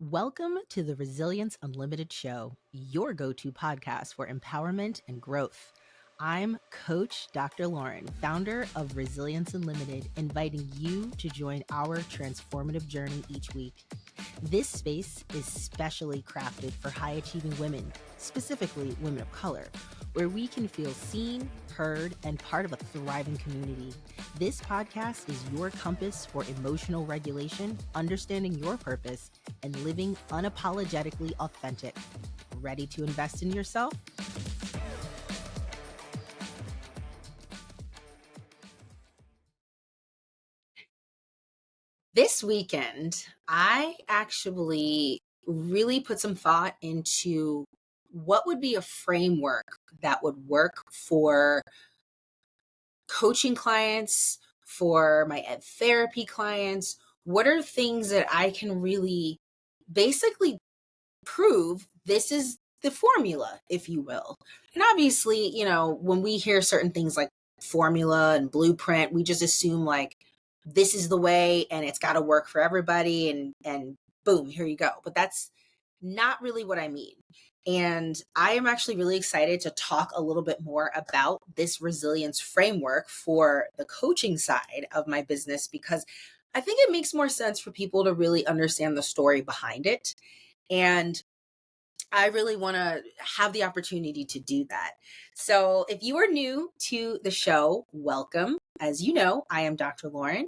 Welcome to the Resilience Unlimited Show, your go-to podcast for empowerment and growth. I'm Coach Dr. Lauren, founder of Resilience Unlimited, inviting you to join our transformative journey each week. This space is specially crafted for high-achieving women, specifically women of color, where we can feel seen, heard, and part of a thriving community. This podcast is your compass for emotional regulation, understanding your purpose, and living unapologetically authentic. Ready to invest in yourself? This weekend, I actually really put some thought into what would be a framework that would work for coaching clients, for my ed therapy clients. What are things that I can really basically prove this is the formula, if you will? And obviously, when we hear certain things like formula and blueprint, we just assume like this is the way and it's got to work for everybody and boom, here you go. But that's not really what I mean. And I am actually really excited to talk a little bit more about this resilience framework for the coaching side of my business, because I think it makes more sense for people to really understand the story behind it. And I really want to have the opportunity to do that. So if you are new to the show, welcome. As you know, I am Dr. Lauren,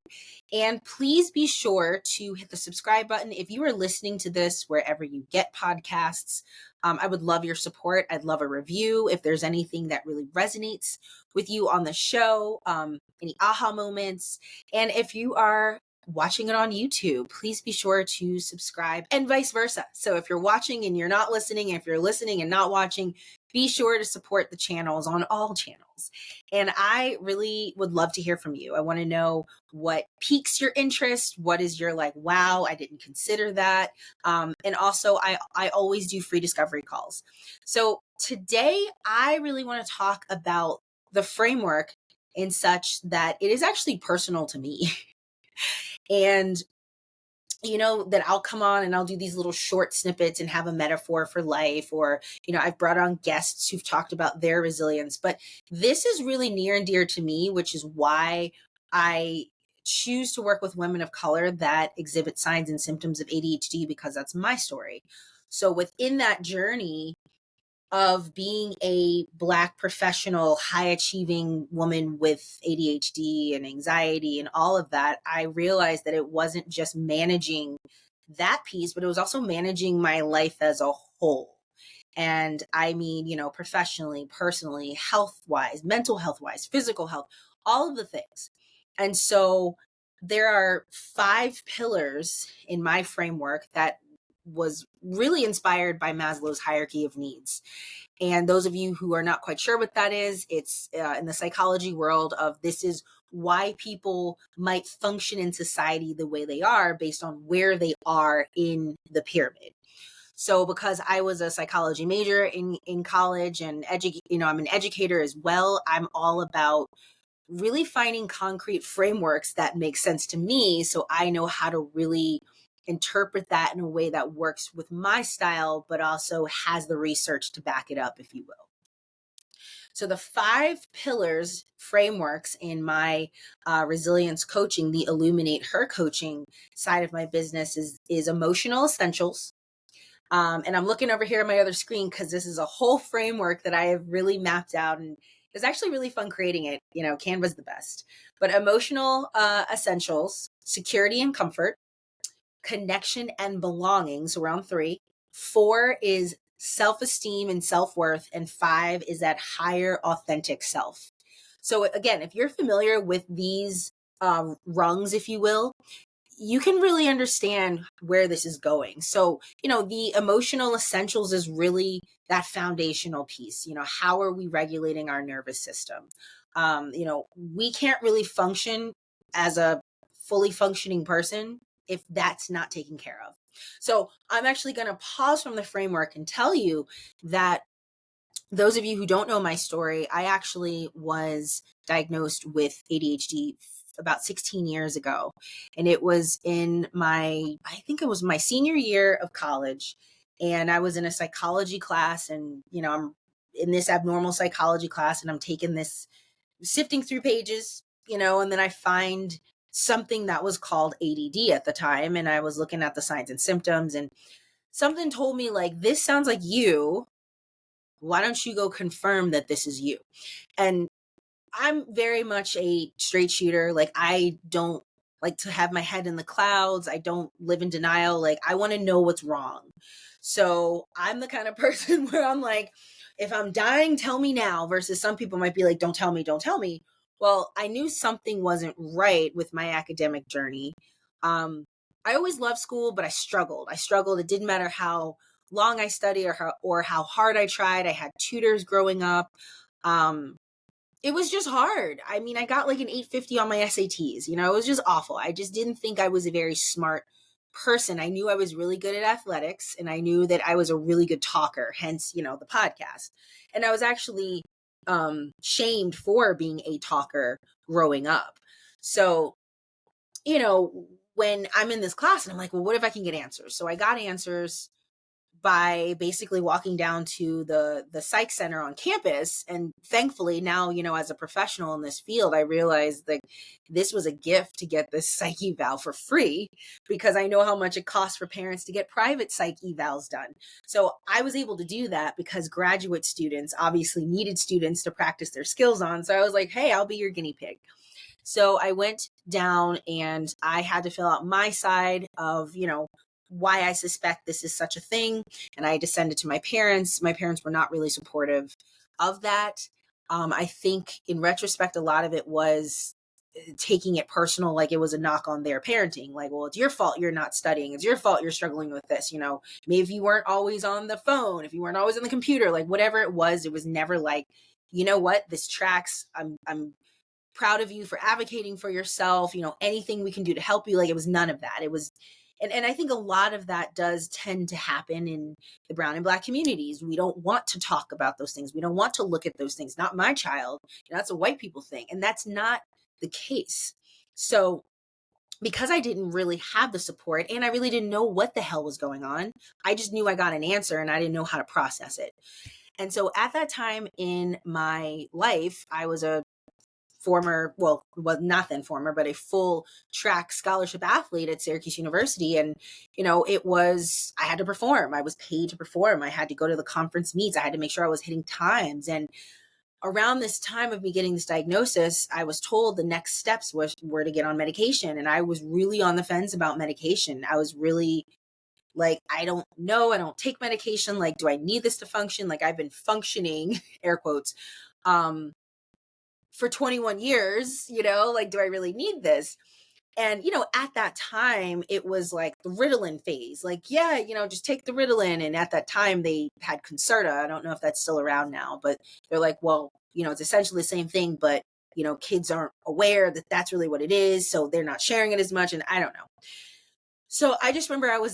and please be sure to hit the subscribe button. If you are listening to this wherever you get podcasts, I would love your support. I'd love a review. If there's anything that really resonates with you on the show, any aha moments. And if you are watching it on YouTube, please be sure to subscribe and vice versa. So if you're watching and you're not listening, if you're listening and not watching, be sure to support the channels on all channels. And I really would love to hear from you. I want to know what piques your interest. What is your like, wow, I didn't consider that. And also I always do free discovery calls. So today I really want to talk about the framework in such that it is actually personal to me. And that I'll come on and I'll do these little short snippets and have a metaphor for life, or I've brought on guests who've talked about their resilience, but this is really near and dear to me, which is why I choose to work with women of color that exhibit signs and symptoms of ADHD, because that's my story. So within that journey of being a Black professional, high achieving woman with ADHD and anxiety and all of that, I realized that it wasn't just managing that piece, but it was also managing my life as a whole. And I mean, professionally, personally, health wise, mental health wise, physical health, all of the things. And so there are 5 pillars in my framework that was really inspired by Maslow's hierarchy of needs. And those of you who are not quite sure what that is, it's in the psychology world of this is why people might function in society the way they are based on where they are in the pyramid. So because I was a psychology major in college and I'm an educator as well, I'm all about really finding concrete frameworks that make sense to me, so I know how to really interpret that in a way that works with my style, but also has the research to back it up, if you will. So the 5 pillars frameworks in my resilience coaching, the Illuminate Her coaching side of my business is emotional essentials. And I'm looking over here at my other screen because this is a whole framework that I have really mapped out, and it's actually really fun creating it. Canva's the best. But emotional essentials, security and comfort, connection and belonging, so around 3. 4 is self-esteem and self-worth, and 5 is that higher authentic self. So again, if you're familiar with these rungs, if you will, you can really understand where this is going. So, the emotional essentials is really that foundational piece. How are we regulating our nervous system? We can't really function as a fully functioning person if that's not taken care of. So I'm actually going to pause from the framework and tell you that those of you who don't know my story, I actually was diagnosed with ADHD about 16 years ago. And it was in I think it was my senior year of college. And I was in a psychology class, and, I'm in this abnormal psychology class, and I'm taking this, sifting through pages, and then I find something that was called ADD at the time. And I was looking at the signs and symptoms, and something told me, like, this sounds like you. Why don't you go confirm that this is you? And I'm very much a straight shooter. Like, I don't like to have my head in the clouds. I don't live in denial. Like, I want to know what's wrong. So I'm the kind of person where I'm like, if I'm dying, tell me now, versus some people might be like, don't tell me, don't tell me. Well, I knew something wasn't right with my academic journey. I always loved school, but I struggled. It didn't matter how long I studied, or how hard I tried. I had tutors growing up. Um, it was just hard. I mean, I got like an 850 on my SATs. It was just awful. I just didn't think I was a very smart person. I knew I was really good at athletics, and I knew that I was a really good talker, hence, the podcast. And I was actually shamed for being a talker growing up. So, when I'm in this class and I'm like, well, what if I can get answers? So I got answers by basically walking down to the psych center on campus. And thankfully now, as a professional in this field, I realized that this was a gift to get this psych eval for free, because I know how much it costs for parents to get private psych evals done. So I was able to do that because graduate students obviously needed students to practice their skills on. So I was like, hey, I'll be your guinea pig. So I went down and I had to fill out my side of, why I suspect this is such a thing. And I had to send it to my parents. My parents were not really supportive of that. I think in retrospect, a lot of it was taking it personal, like it was a knock on their parenting. Like, well, it's your fault you're not studying. It's your fault you're struggling with this. Maybe if you weren't always on the phone, if you weren't always on the computer, like whatever it was never like, you know what, this tracks. I'm proud of you for advocating for yourself, anything we can do to help you. Like, it was none of that. It was, and I think a lot of that does tend to happen in the brown and Black communities. We don't want to talk about those things. We don't want to look at those things. Not my child. That's a white people thing. And that's not the case. So because I didn't really have the support, and I really didn't know what the hell was going on, I just knew I got an answer and I didn't know how to process it. And so at that time in my life, I was a not then former, but a full track scholarship athlete at Syracuse University. And, I had to perform. I was paid to perform. I had to go to the conference meets. I had to make sure I was hitting times. And around this time of me getting this diagnosis, I was told the next steps were to get on medication. And I was really on the fence about medication. I was really like, I don't know. I don't take medication. Like, do I need this to function? Like, I've been functioning, air quotes, for 21 years, like, do I really need this? And, at that time, it was like the Ritalin phase. Like, yeah, just take the Ritalin. And at that time, they had Concerta. I don't know if that's still around now, but they're like, well, it's essentially the same thing, but, kids aren't aware that that's really what it is. So they're not sharing it as much. And I don't know. So I just remember I was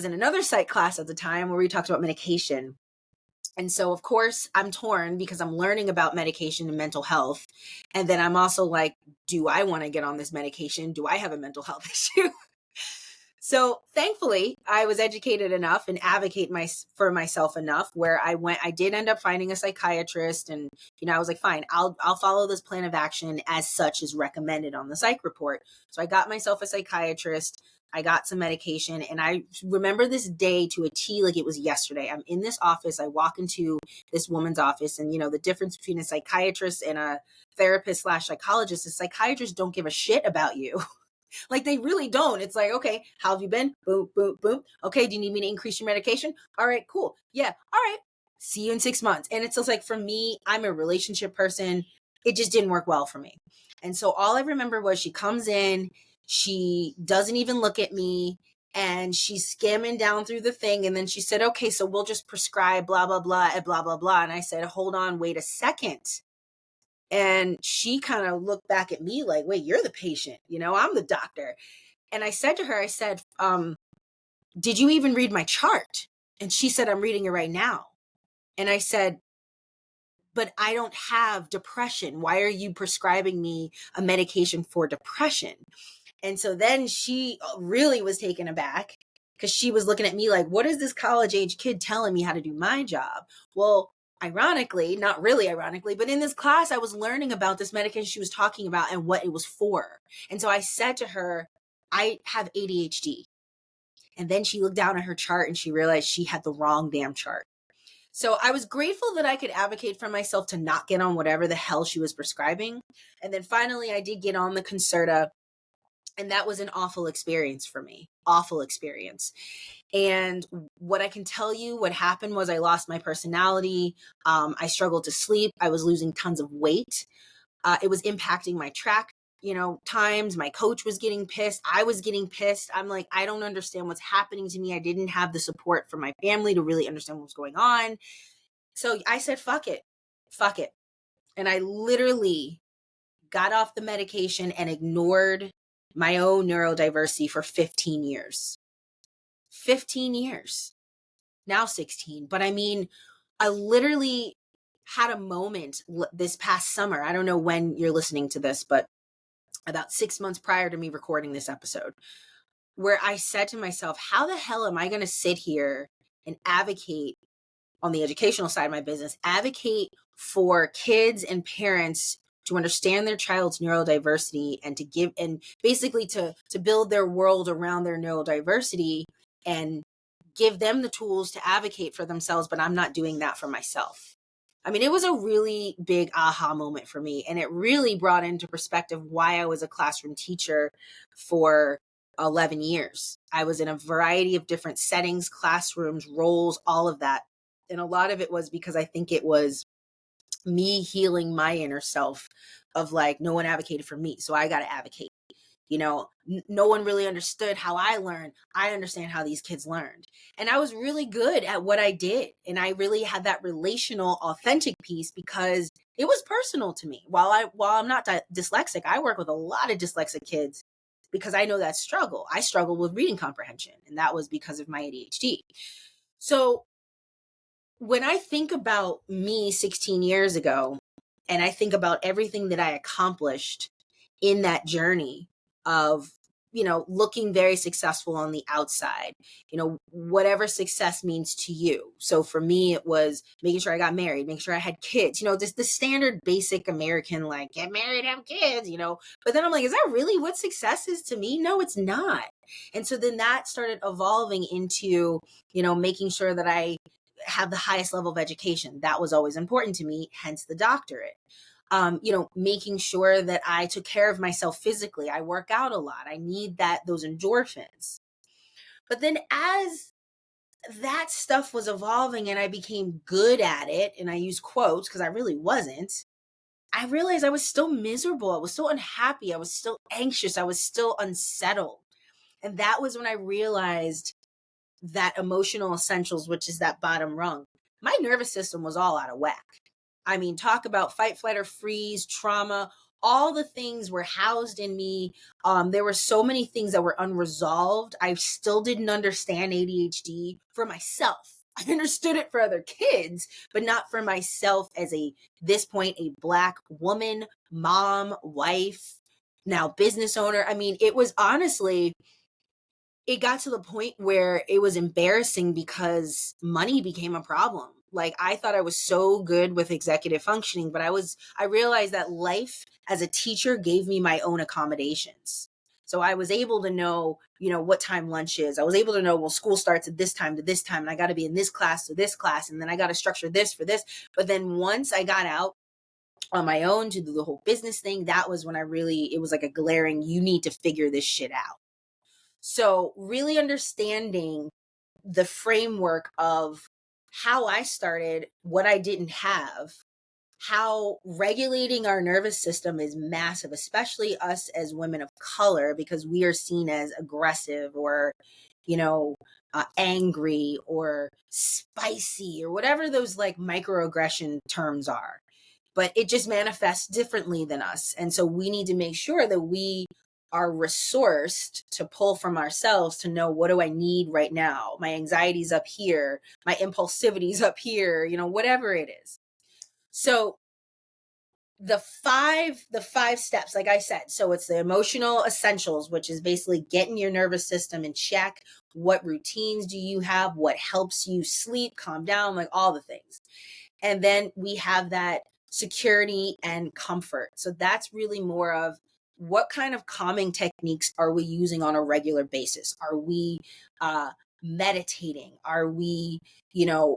in another psych class at the time where we talked about medication. And so, of course, I'm torn because I'm learning about medication and mental health. And then I'm also like, do I want to get on this medication? Do I have a mental health issue? So thankfully, I was educated enough and advocate for myself enough where I did end up finding a psychiatrist, and, I was like, fine, I'll follow this plan of action as such as recommended on the psych report. So I got myself a psychiatrist. I got some medication, and I remember this day to a T like it was yesterday. I'm in this office. I walk into this woman's office, and, the difference between a psychiatrist and a therapist / psychologist is psychiatrists don't give a shit about you. Like, they really don't. It's like, okay, how have you been? Boom, boom, boom. Okay, do you need me to increase your medication? All right, cool. Yeah, all right. See you in 6 months. And it's just like, for me, I'm a relationship person. It just didn't work well for me. And so all I remember was she comes in, she doesn't even look at me, and she's skimming down through the thing. And then she said, okay, so we'll just prescribe blah, blah, blah, and blah, blah, blah. And I said, hold on, wait a second. And she kind of looked back at me like, wait, you're the patient, I'm the doctor. And I said to her, I said, did you even read my chart? And she said, I'm reading it right now. And I said, but I don't have depression. Why are you prescribing me a medication for depression? And so then she really was taken aback because she was looking at me like, what is this college age kid telling me how to do my job? Well, ironically, not really ironically, but in this class, I was learning about this medication she was talking about and what it was for. And so I said to her, I have ADHD. And then she looked down at her chart and she realized she had the wrong damn chart. So I was grateful that I could advocate for myself to not get on whatever the hell she was prescribing. And then finally, I did get on the Concerta. And that was an awful experience for me. Awful experience. And what I can tell you, what happened was I lost my personality. I struggled to sleep. I was losing tons of weight. It was impacting my track, times. My coach was getting pissed. I was getting pissed. I'm like, I don't understand what's happening to me. I didn't have the support from my family to really understand what was going on. So I said, fuck it. Fuck it. And I literally got off the medication and ignored my own neurodiversity for 15 years. 15 years. Now 16. But I mean, I literally had a moment this past summer. I don't know when you're listening to this, but about 6 months prior to me recording this episode, where I said to myself, how the hell am I going to sit here and advocate on the educational side of my business, advocate for kids and parents to understand their child's neurodiversity and to give, and basically to build their world around their neurodiversity and give them the tools to advocate for themselves, but I'm not doing that for myself. I mean, it was a really big aha moment for me. And it really brought into perspective why I was a classroom teacher for 11 years. I was in a variety of different settings, classrooms, roles, all of that. And a lot of it was because I think it was me healing my inner self of like, no one advocated for me, so I got to advocate. No one really understood how I learned. I understand how these kids learned. And I was really good at what I did. And I really had that relational, authentic piece because it was personal to me. While I'm not dyslexic, I work with a lot of dyslexic kids because I know that struggle. I struggle with reading comprehension, and that was because of my ADHD. So when I think about me 16 years ago, and I think about everything that I accomplished in that journey of, looking very successful on the outside, whatever success means to you. So for me, it was making sure I got married, making sure I had kids, just the standard basic American, like get married, have kids, but then I'm like, is that really what success is to me? No, it's not. And so then that started evolving into, making sure that I have the highest level of education. That was always important to me, hence the doctorate. Making sure that I took care of myself physically. I work out a lot. I need those endorphins. But then as that stuff was evolving and I became good at it, and I use quotes because I really wasn't, I realized I was still miserable. I was still unhappy. I was still anxious. I was still unsettled. And that was when I realized that emotional essentials, which is that bottom rung, my nervous system was all out of whack. I mean, talk about fight, flight, or freeze, trauma, all the things were housed in me. There were so many things that were unresolved. I still didn't understand ADHD for myself. I understood it for other kids, but not for myself as this point, a Black woman, mom, wife, now business owner. I mean, it was honestly, it got to the point where it was embarrassing because money became a problem. Like I thought I was so good with executive functioning, but I realized that life as a teacher gave me my own accommodations. So I was able to know, what time lunch is. I was able to know, well, school starts at this time to this time, and I got to be in this class to this class, and then I got to structure this for this. But then once I got out on my own to do the whole business thing, that was when it was like a glaring, you need to figure this shit out. So really understanding the framework of how I started, what I didn't have, how regulating our nervous system is massive, especially us as women of color, because we are seen as aggressive or, angry or spicy or whatever those like microaggression terms are. But it just manifests differently than us. And so we need to make sure that we are resourced to pull from ourselves to know, what do I need right now? My anxiety's up here, my impulsivity's up here, whatever it is. So the five steps, like I said, so it's the emotional essentials, which is basically getting your nervous system in check. What routines do you have? What helps you sleep, calm down, like all the things. And then we have that security and comfort. So that's really more of what kind of calming techniques are we using on a regular basis? Are we uh, meditating? Are we,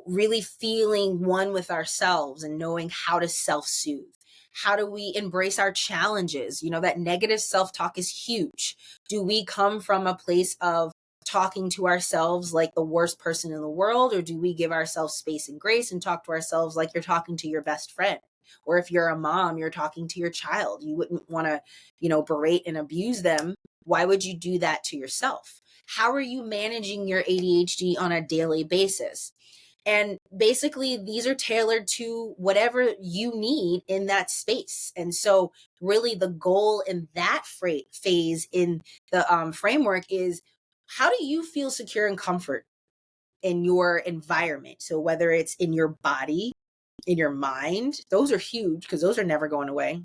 really feeling one with ourselves and knowing how to self soothe? How do we embrace our challenges? That negative self talk is huge. Do we come from a place of talking to ourselves like the worst person in the world, or do we give ourselves space and grace and talk to ourselves like you're talking to your best friend? Or if you're a mom, you're talking to your child. You wouldn't want to, berate and abuse them. Why would you do that to yourself? How are you managing your ADHD on a daily basis? And basically, these are tailored to whatever you need in that space. And so, really, the goal in that phase in the framework is, how do you feel secure and comfort in your environment? So, whether it's in your body, in your mind, those are huge because those are never going away,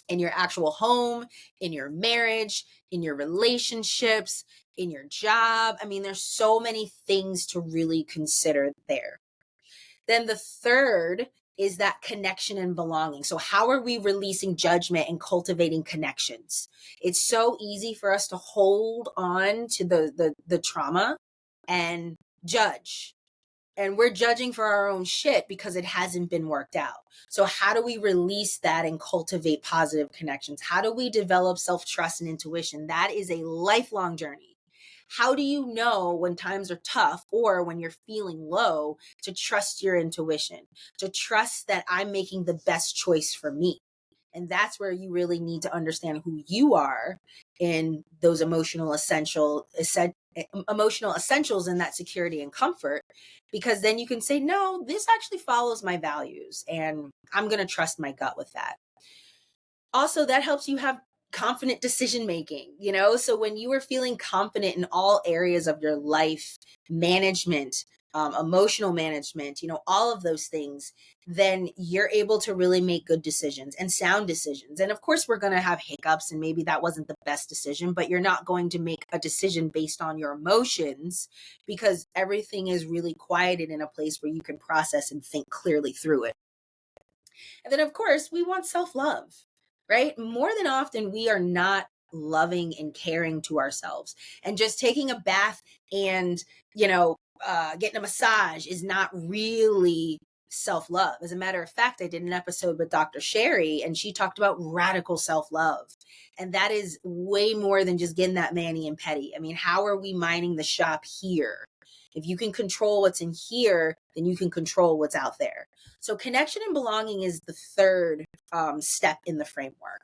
in your actual home, in your marriage, in your relationships, in your job. I mean, there's so many things to really consider there. Then the third is that connection and belonging. So how are we releasing judgment and cultivating connections? It's so easy for us to hold on to the trauma and judge. And we're judging for our own shit because it hasn't been worked out. So how do we release that and cultivate positive connections? How do we develop self-trust and intuition? That is a lifelong journey. How do you know when times are tough or when you're feeling low to trust your intuition, to trust that I'm making the best choice for me? And that's where you really need to understand who you are in those emotional essentials and that security and comfort, because then you can say, no, this actually follows my values and I'm going to trust my gut with that. Also, that helps you have confident decision making, so when you are feeling confident in all areas of your life management, emotional management, all of those things, then you're able to really make good decisions and sound decisions. And of course, we're going to have hiccups and maybe that wasn't the best decision, but you're not going to make a decision based on your emotions because everything is really quieted in a place where you can process and think clearly through it. And then, of course, we want self love, right? More than often, we are not loving and caring to ourselves. And just taking a bath and, getting a massage is not really self love. As a matter of fact, I did an episode with Dr. Sherry, and she talked about radical self love. And that is way more than just getting that mani and pedi. I mean, how are we minding the shop here? If you can control what's in here, then you can control what's out there. So connection and belonging is the third step in the framework.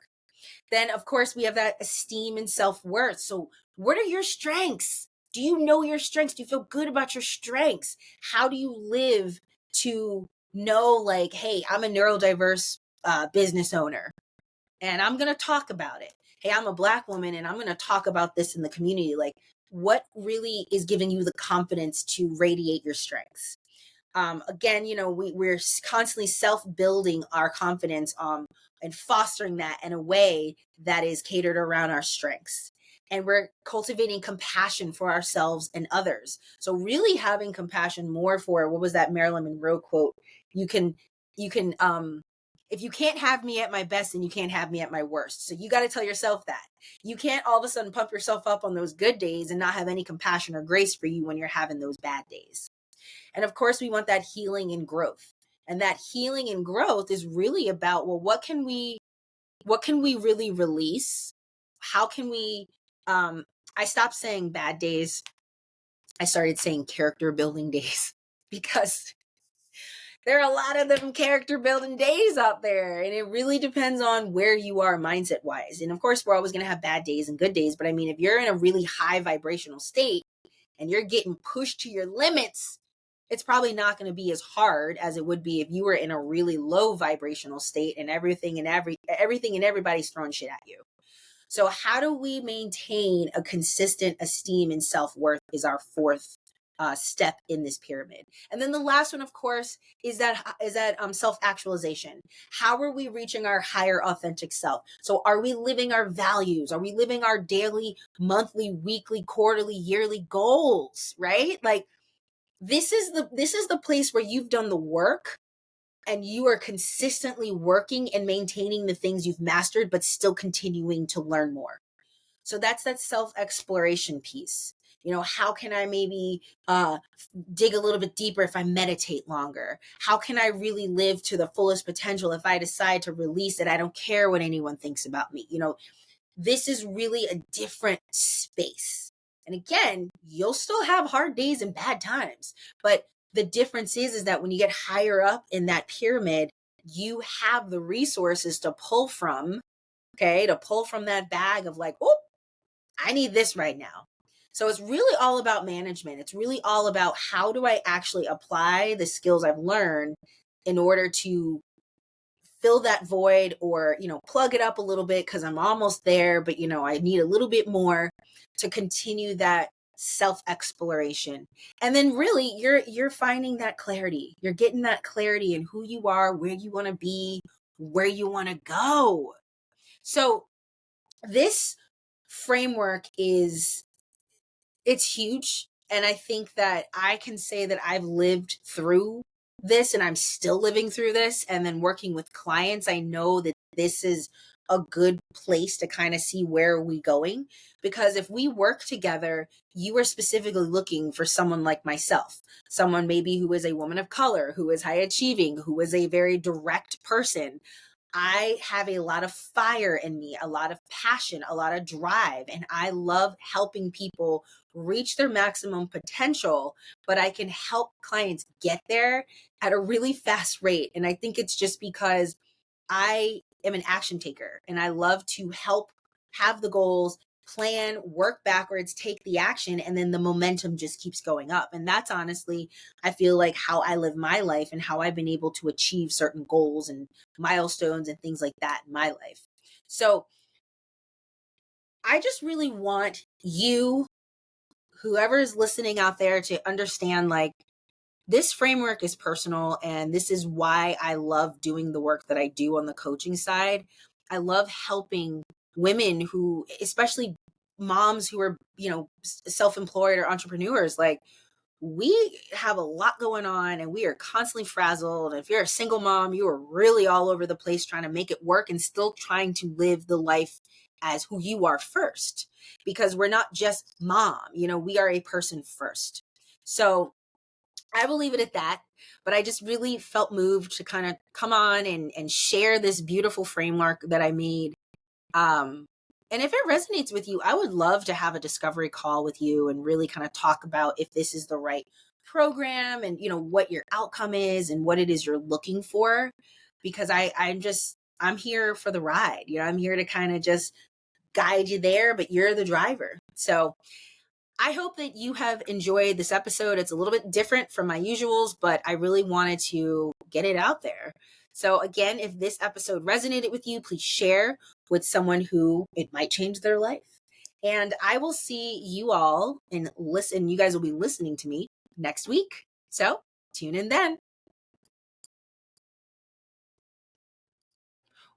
Then, of course, we have that esteem and self-worth. So what are your strengths? Do you know your strengths? Do you feel good about your strengths? How do you live to know, like, hey, I'm a neurodiverse business owner and I'm going to talk about it. Hey, I'm a Black woman and I'm going to talk about this in the community. Like, what really is giving you the confidence to radiate your strengths? Again, we're constantly self-building our confidence and fostering that in a way that is catered around our strengths. And we're cultivating compassion for ourselves and others. So really having compassion more for, what was that Marilyn Monroe quote? You can, if you can't have me at my best, then you can't have me at my worst. So you got to tell yourself that. You can't all of a sudden pump yourself up on those good days and not have any compassion or grace for you when you're having those bad days. And of course, we want that healing and growth. And that healing and growth is really about, well, what can we really release? How can we, I stopped saying bad days. I started saying character building days because there are a lot of them character building days out there. And it really depends on where you are mindset wise. And of course, we're always going to have bad days and good days. But I mean, if you're in a really high vibrational state and you're getting pushed to your limits, it's probably not going to be as hard as it would be if you were in a really low vibrational state and everything and everybody's throwing shit at you. So how do we maintain a consistent esteem and self-worth is our fourth step in this pyramid. And then the last one, of course, is that self-actualization. How are we reaching our higher authentic self? So are we living our values? Are we living our daily, monthly, weekly, quarterly, yearly goals, right? Like this is the place where you've done the work and you are consistently working and maintaining the things you've mastered, but still continuing to learn more. So that's that self-exploration piece. How can I maybe dig a little bit deeper if I meditate longer? How can I really live to the fullest potential if I decide to release it? I don't care what anyone thinks about me. This is really a different space. And again, you'll still have hard days and bad times, but the difference is that when you get higher up in that pyramid, you have the resources to pull from, that bag of like, oh, I need this right now. So it's really all about management. It's really all about how do I actually apply the skills I've learned in order to fill that void or, plug it up a little bit because I'm almost there, but, I need a little bit more to continue that self-exploration. And then really you're finding that clarity. You're getting that clarity in who you are, where you want to be, where you want to go. So this framework it's huge. And I think that I can say that I've lived through this and I'm still living through this. And then working with clients, I know that this is a good place to kind of see where are we going. Because if we work together, you are specifically looking for someone like myself, someone maybe who is a woman of color, who is high achieving, who is a very direct person. I have a lot of fire in me, a lot of passion, a lot of drive, and I love helping people reach their maximum potential, but I can help clients get there at a really fast rate. And I think it's just because I am an action taker and I love to help have the goals, plan, work backwards, take the action, and then the momentum just keeps going up. And that's honestly, I feel like how I live my life and how I've been able to achieve certain goals and milestones and things like that in my life. So I just really want you, whoever is listening out there, to understand like this framework is personal, and this is why I love doing the work that I do on the coaching side. I love helping women who, especially moms who are, self-employed or entrepreneurs, like we have a lot going on and we are constantly frazzled. If you're a single mom, you are really all over the place trying to make it work and still trying to live the life as who you are first, because we're not just mom, we are a person first. So I will leave it at that, but I just really felt moved to kind of come on and share this beautiful framework that I made. And if it resonates with you, I would love to have a discovery call with you and really kind of talk about if this is the right program and, what your outcome is and what it is you're looking for, because I'm here for the ride. I'm here to kind of just guide you there, but you're the driver. So I hope that you have enjoyed this episode. It's a little bit different from my usuals, but I really wanted to get it out there. So again, if this episode resonated with you, please share with someone who it might change their life. And I will see you all and listen. You guys will be listening to me next week. So tune in then.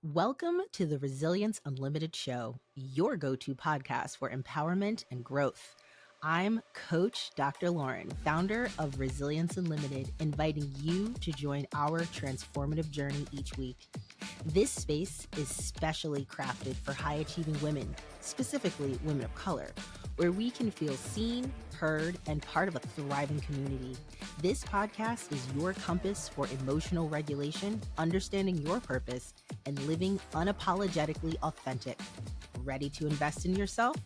Welcome to the Resilience Unlimited Show, your go-to podcast for empowerment and growth. I'm Coach Dr. Lauren, founder of Resilience Unlimited, inviting you to join our transformative journey each week. This space is specially crafted for high-achieving women, specifically women of color, where we can feel seen, heard, and part of a thriving community. This podcast is your compass for emotional regulation, understanding your purpose, and living unapologetically authentic. Ready to invest in yourself?